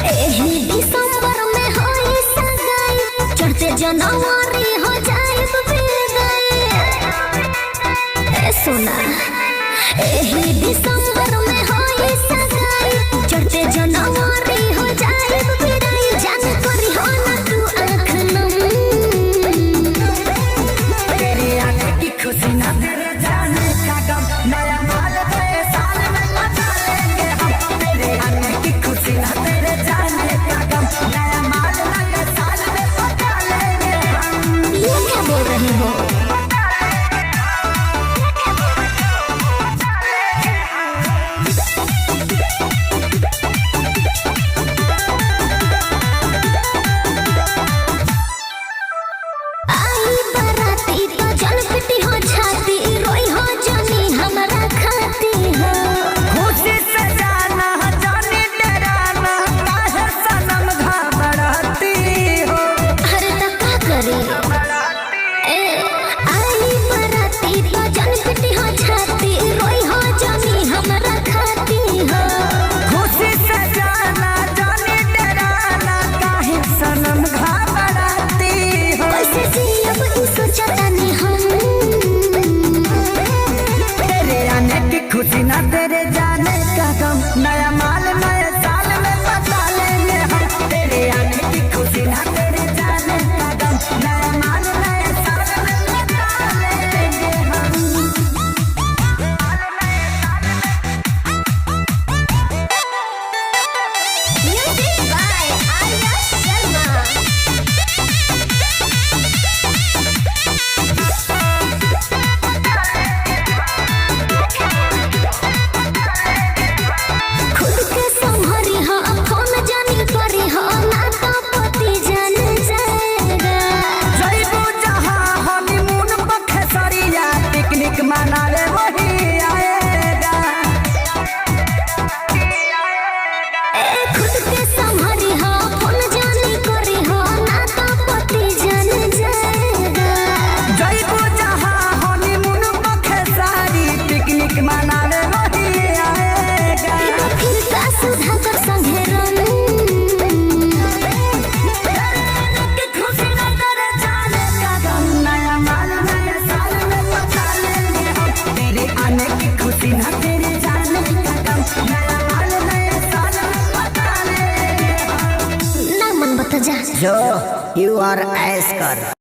एही दिसंबर में होई सगाई, चढ़ते जनवरी हो जाए विदाई। ए सुना, एही दिसंबर में होई सगाई, चढ़ते जनवरी हो जाए विदाई। जान करी हो ना तू आँख नम, तेरी आने की खुशी ना तेरे जाने का गम, नया माल नए साल में मचा लेंगे हम। तेरे आने की खुशी ना तेरे जाने का गम, नया माल नए साल में मचा लेंगे हम। ये क्या बोल रही हो? आई बराती तो जल पिटी हो छाती, रोई हो जानी हमरा खाती हो। खुशी से जाना जाने डराना, काहे सनम घबराती हो। अरे तो का करी? ए आई बराती तो जल पिटी हो छाती, रोई हो जानी हमरा खाती हो। खुशी से जाना जाने डराना, काहे सनम घबराती हो। कैसे जियब ई सोचतानी हम, तेरे आने की खुशी ना तेरे जाने का गम, नया माल नए साल में मचा लेंगे हम। तेरे आने की खुशी ना तेरे जाने का गम, नया माल नए साल में मचा लेंगे हम। Music by Arya Sharma. खुद के संभरी हो, फोन जानी करी हो, ना तो पति जान जाएगा। जइबू जहाँ हनीमून बखेसरिया, पिकनिक मनावे वही आएगा। ए खुद के संभरी हो, फोन जानी करी हो, ना तो पति जान जाएगा। जइबू जहाँ हनीमून बखेसरी, पिकनिक मनावे वही आएगा। फिर का सुधा कर संगे रन, की खुशी ना तेरे जाने का गम, नया माल नए साल में मचा लेंगे हम। तेरे आने की खुशी ना तेरे जाने का गम, नया माल नए साल में मचा लेंगे हम। ना मन बता जा। जो यू आर ऐस कर।